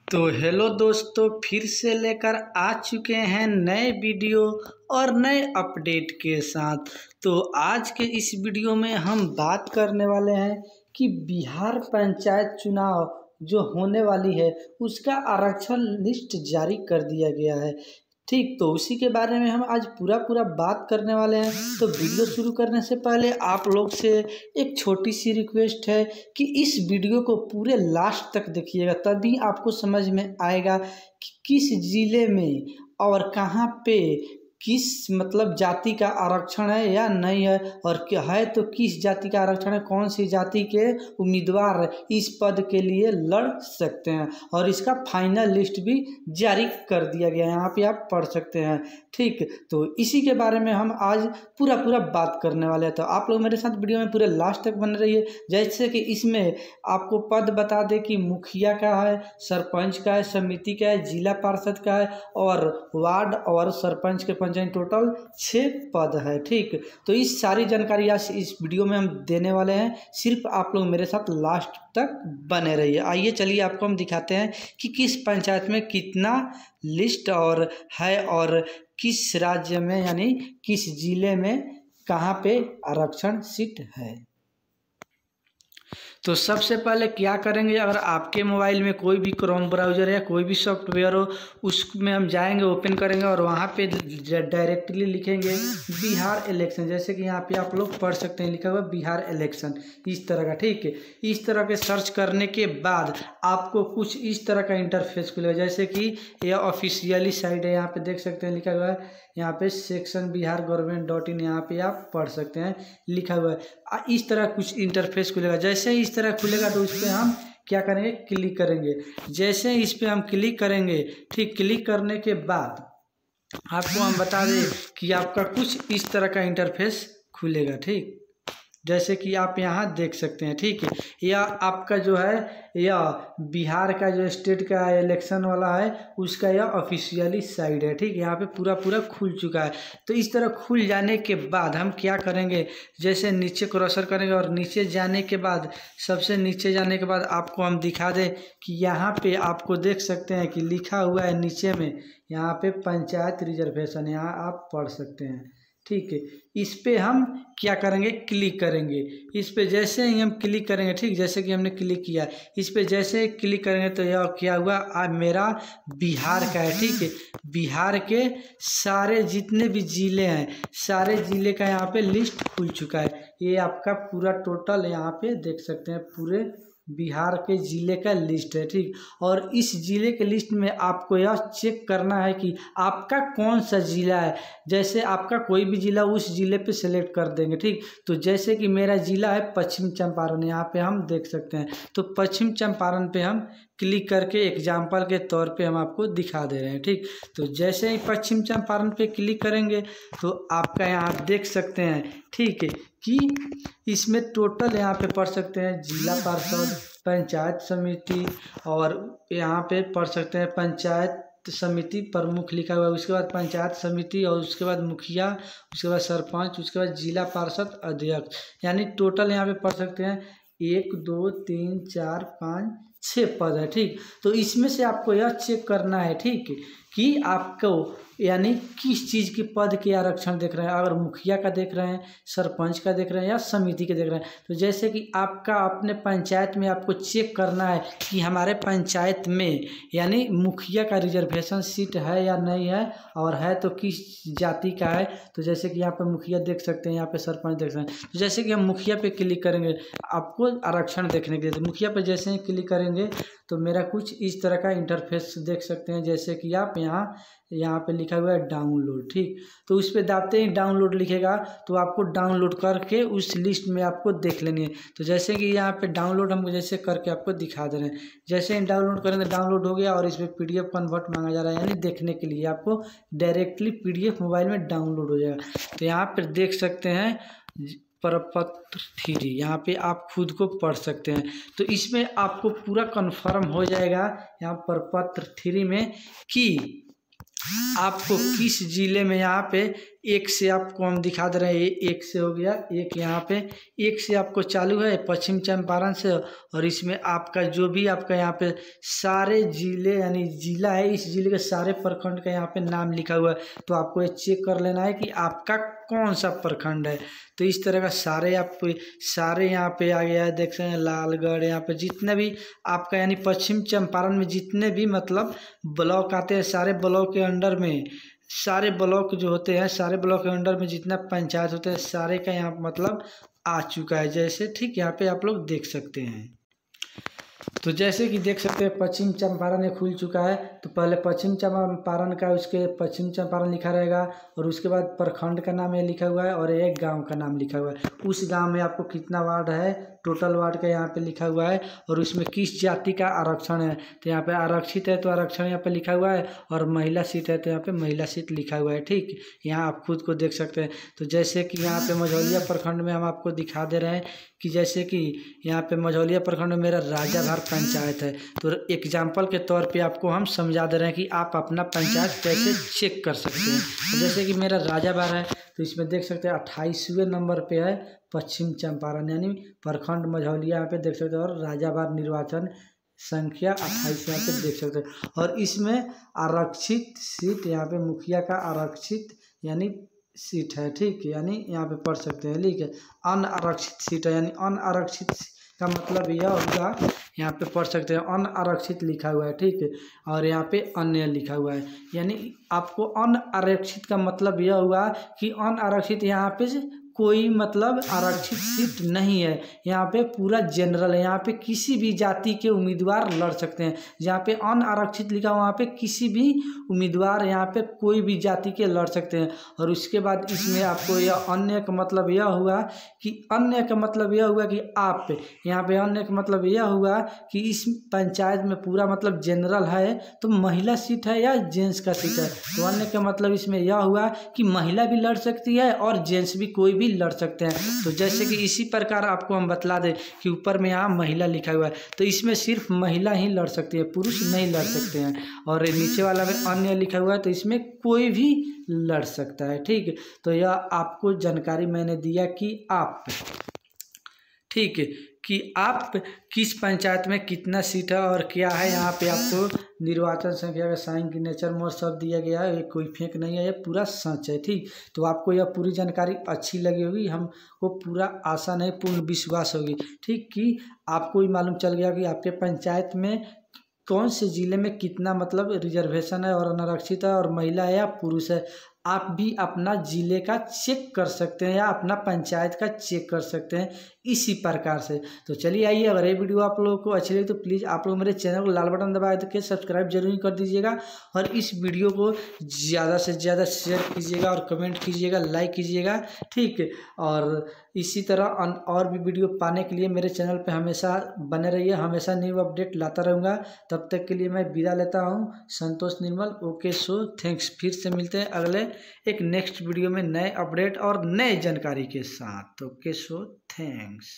तो हेलो दोस्तों, फिर से लेकर आ चुके हैं नए वीडियो और नए अपडेट के साथ। तो आज के इस वीडियो में हम बात करने वाले हैं कि बिहार पंचायत चुनाव जो होने वाली है उसका आरक्षण लिस्ट जारी कर दिया गया है। ठीक, तो उसी के बारे में हम आज पूरा बात करने वाले हैं। तो वीडियो शुरू करने से पहले आप लोग से एक छोटी सी रिक्वेस्ट है कि इस वीडियो को पूरे लास्ट तक देखिएगा, तभी आपको समझ में आएगा कि किस ज़िले में और कहाँ पे किस जाति का आरक्षण है या नहीं है, और क्या है तो किस जाति का आरक्षण है, कौन सी जाति के उम्मीदवार इस पद के लिए लड़ सकते हैं, और इसका फाइनल लिस्ट भी जारी कर दिया गया है। यहाँ पे आप पढ़ सकते हैं। ठीक, तो इसी के बारे में हम आज पूरा बात करने वाले हैं। तो आप लोग मेरे साथ वीडियो में पूरे लास्ट तक बने रहिए। जैसे कि इसमें आपको पद बता दें कि मुखिया का है, सरपंच का है, समिति का है, जिला पार्षद का है और वार्ड और सरपंच के पंचायत टोटल 6 पद है। ठीक, तो इस सारी जानकारी आज इस वीडियो में हम देने वाले हैं। सिर्फ आप लोग मेरे साथ लास्ट तक बने रहिए। आइए चलिए आपको हम दिखाते हैं कि किस पंचायत में कितना लिस्ट और है और किस राज्य में यानी किस जिले में कहाँ पे आरक्षण सीट है। तो सबसे पहले क्या करेंगे, अगर आपके मोबाइल में कोई भी क्रोम ब्राउज़र या कोई भी सॉफ्टवेयर हो उसमें हम जाएंगे, ओपन करेंगे और वहाँ पे डायरेक्टली लिखेंगे बिहार इलेक्शन। जैसे कि यहाँ पे आप लोग पढ़ सकते हैं, लिखा हुआ बिहार इलेक्शन इस तरह का। ठीक है, इस तरह के सर्च करने के बाद आपको कुछ इस तरह का इंटरफेस खुलेगा। जैसे कि यह ऑफिशियली साइट है, यहाँ पे देख सकते हैं लिखा हुआ है, यहाँ पे सेक्शन बिहार गवर्नमेंट.in, यहाँ पे आप पढ़ सकते हैं लिखा हुआ है। इस तरह कुछ इंटरफेस खुलेगा। जैसे ही इस तरह खुलेगा तो उस पर हम क्या करेंगे, क्लिक करेंगे। जैसे इस पर हम क्लिक करेंगे, ठीक, क्लिक करने के बाद आपको हम बता दें कि आपका कुछ इस तरह का इंटरफेस खुलेगा। ठीक, जैसे कि आप यहाँ देख सकते हैं। ठीक है, यह आपका जो है यह बिहार का जो स्टेट का इलेक्शन वाला है उसका यह ऑफिशियली साइट है। ठीक, यहाँ पे पूरा खुल चुका है। तो इस तरह खुल जाने के बाद हम क्या करेंगे, जैसे नीचे क्रॉसर करेंगे और नीचे जाने के बाद सबसे नीचे जाने के बाद आपको हम दिखा दें कि यहाँ पे आपको देख सकते हैं कि लिखा हुआ है नीचे में, यहाँ पे पंचायत रिजर्वेशन, यहाँ आप पढ़ सकते हैं। ठीक है, इस पे हम क्या करेंगे, क्लिक करेंगे। इस पे जैसे ही हम क्लिक करेंगे, ठीक, जैसे कि हमने क्लिक किया, इस पे जैसे ही क्लिक करेंगे तो यह क्या हुआ, आज मेरा बिहार का है। ठीक है, बिहार के सारे जितने भी ज़िले हैं सारे ज़िले का यहाँ पे लिस्ट खुल चुका है। ये आपका पूरा टोटल यहाँ पे देख सकते हैं, पूरे बिहार के ज़िले का लिस्ट है। ठीक, और इस ज़िले के लिस्ट में आपको यह चेक करना है कि आपका कौन सा ज़िला है। जैसे आपका कोई भी ज़िला उस ज़िले पे सेलेक्ट कर देंगे। ठीक, तो जैसे कि मेरा ज़िला है पश्चिम चंपारण, यहाँ पे हम देख सकते हैं। तो पश्चिम चंपारण पे हम क्लिक करके एग्जाम्पल के तौर पे हम आपको दिखा दे रहे हैं। ठीक, तो जैसे ही पश्चिम चंपारण पे क्लिक करेंगे तो आपका यहाँ देख सकते हैं, ठीक है, कि इसमें टोटल यहाँ पे पढ़ सकते हैं जिला पार्षद, पंचायत समिति, और यहाँ पे पढ़ सकते हैं पंचायत समिति प्रमुख लिखा हुआ है, उसके बाद पंचायत समिति, और उसके बाद मुखिया, उसके बाद सरपंच, उसके बाद जिला पार्षद अध्यक्ष, यानी टोटल यहाँ पे पढ़ सकते हैं 1 2 3 4 5 6 पद है। ठीक, तो इसमें से आपको यह चेक करना है, ठीक, कि आपको यानी किस चीज़ के पद के आरक्षण देख रहे हैं। अगर मुखिया का देख रहे हैं, सरपंच का देख रहे हैं या समिति के देख रहे हैं, तो जैसे कि आपका अपने पंचायत में आपको चेक करना है कि हमारे पंचायत में यानी मुखिया का रिजर्वेशन सीट है या नहीं है, और है तो किस जाति का है। तो जैसे कि यहाँ पर मुखिया देख सकते हैं, यहाँ पे सरपंच देख सकते हैं। तो जैसे कि हम मुखिया पे क्लिक करेंगे आपको आरक्षण देखने के लिए, तो मुखिया पे जैसे ही क्लिक करेंगे तो मेरा कुछ इस तरह का इंटरफेस देख सकते हैं। जैसे कि आप यहाँ पे लिखा हुआ है डाउनलोड। ठीक, तो उस पर दाबते ही डाउनलोड लिखेगा तो आपको डाउनलोड करके उस लिस्ट में आपको देख लेनी है। तो जैसे कि यहाँ पे डाउनलोड हम जैसे करके आपको दिखा दे रहे हैं। जैसे ही डाउनलोड करेंगे डाउनलोड हो गया, और इसमें PDF कन्वर्ट मांगा जा रहा है, यानी देखने के लिए आपको डायरेक्टली PDF मोबाइल में डाउनलोड हो जाएगा। तो यहाँ पर देख सकते हैं प्रपत्र 3, यहाँ पे आप खुद को पढ़ सकते हैं। तो इसमें आपको पूरा कन्फर्म हो जाएगा यहाँ प्रपत्र 3 में कि आपको किस ज़िले में यहाँ पे एक से आपको हम दिखा दे रहे हैं, ये एक से हो गया, एक यहाँ पे एक से आपको चालू है पश्चिम चंपारण से। और इसमें आपका जो भी आपका यहाँ पे सारे जिले यानी जिला है, इस जिले के सारे प्रखंड का यहाँ पे नाम लिखा हुआ है। तो आपको ये चेक कर लेना है कि आपका कौन सा प्रखंड है। तो इस तरह का सारे आप सारे यहाँ पे आ गया है, देख सकते हैं लालगढ़, यहाँ पे जितने भी आपका यानी पश्चिम चंपारण में जितने भी मतलब ब्लॉक आते हैं, सारे ब्लॉक के अंडर में सारे ब्लॉक जो होते हैं, सारे ब्लॉक के अंडर में जितना पंचायत होते हैं सारे का यहाँ मतलब आ चुका है। जैसे ठीक यहाँ पे आप लोग देख सकते हैं। तो जैसे कि देख सकते हैं पश्चिम चंपारण ये खुल चुका है। तो पहले पश्चिम चंपारण का उसके पश्चिम चंपारण लिखा रहेगा और उसके बाद प्रखंड का नाम ये लिखा हुआ है और एक गांव का नाम लिखा हुआ है। उस गांव में आपको कितना वार्ड है, टोटल वार्ड का यहाँ पे लिखा हुआ है और उसमें किस जाति का आरक्षण है। तो यहाँ पे आरक्षित है तो आरक्षण यहाँ पे लिखा हुआ है और महिला सीट है तो यहाँ पे महिला सीट लिखा हुआ है। ठीक, यहाँ आप खुद को देख सकते हैं। तो जैसे कि यहाँ पे मझौलिया प्रखंड में हम आपको दिखा दे रहे हैं कि जैसे कि यहाँ पे मझौलिया प्रखंड में मेरा राजाभार पंचायत है। तो एग्जाम्पल के तौर पे आपको हम समझा दे रहे हैं कि आप अपना पंचायत कैसे चेक कर सकते हैं। तो जैसे कि मेरा राजाभार है तो इसमें देख सकते हैं 28वें नंबर पे है पश्चिम चंपारण यानी प्रखंड मझौलिया, यहाँ पे देख सकते हैं। और राजाभार निर्वाचन संख्या 28 यहाँ पे देख सकते हैं। और इसमें आरक्षित सीट यहाँ पे मुखिया का आरक्षित यानी सीट है। ठीक, यानी यहाँ पे पढ़ सकते हैं, ठीक है। अनारक्षित सीट है यानी अनारक्षित का मतलब यह होगा, यहाँ पे पढ़ सकते हैं अनारक्षित लिखा हुआ है। ठीक है, और यहाँ पे अन्य लिखा हुआ है यानी आपको अनारक्षित का मतलब यह हुआ कि अनारक्षित यहाँ पे कोई मतलब आरक्षित सीट नहीं है, यहाँ पे पूरा जनरल है, यहाँ पे किसी भी जाति के उम्मीदवार लड़ सकते हैं। जहाँ पे अनारक्षित लिखा वहाँ पे किसी भी उम्मीदवार यहाँ पे कोई भी जाति के लड़ सकते हैं। और उसके बाद इसमें आपको यह अन्य का मतलब यह हुआ कि अन्य का मतलब यह हुआ कि आप यहाँ पे अन्य का मतलब यह हुआ कि इस पंचायत में पूरा मतलब जनरल है तो महिला सीट है या जेंट्स का सीट है। तो अन्य का मतलब इसमें यह हुआ कि महिला भी लड़ सकती है और जेंट्स भी कोई भी लड़ सकते हैं। तो जैसे कि इसी प्रकार आपको हम बतला दें कि ऊपर में यहाँ महिला लिखा हुआ है तो इसमें सिर्फ महिला ही लड़ सकती है, पुरुष नहीं लड़ सकते हैं। और नीचे वाला में अन्य लिखा हुआ है तो इसमें कोई भी लड़ सकता है। ठीक, तो यह आपको जानकारी मैंने दिया कि आप ठीक है कि आप किस पंचायत में कितना सीट है और क्या है। यहाँ पे आपको निर्वाचन संख्या का साइन की नेचर मोड सब दिया गया है, ये कोई फेक नहीं है, ये पूरा सच है। ठीक, तो आपको यह पूरी जानकारी अच्छी लगी होगी, हमको पूरा आशा नहीं पूर्ण विश्वास होगी। ठीक, कि आपको ही मालूम चल गया कि आपके पंचायत में कौन से ज़िले में कितना मतलब रिजर्वेशन है और अनारक्षित है और महिला है या पुरुष है। आप भी अपना ज़िले का चेक कर सकते हैं या अपना पंचायत का चेक कर सकते हैं इसी प्रकार से। तो चलिए आइए, अगर ये वीडियो आप लोगों को अच्छी लगी तो प्लीज़ आप लोग मेरे चैनल को लाल बटन दबा के सब्सक्राइब जरूर कर दीजिएगा और इस वीडियो को ज़्यादा से ज़्यादा शेयर कीजिएगा और कमेंट कीजिएगा, लाइक कीजिएगा। ठीक है, और इसी तरह और भी वीडियो पाने के लिए मेरे चैनल पे हमेशा बने रहिए, हमेशा न्यू अपडेट लाता रहूँगा। तब तक के लिए मैं विदा लेता हूँ, संतोष निर्मल। Okay, so thanks. फिर से मिलते हैं अगले एक नेक्स्ट वीडियो में नए अपडेट और नए जानकारी के साथ। Okay, so thanks.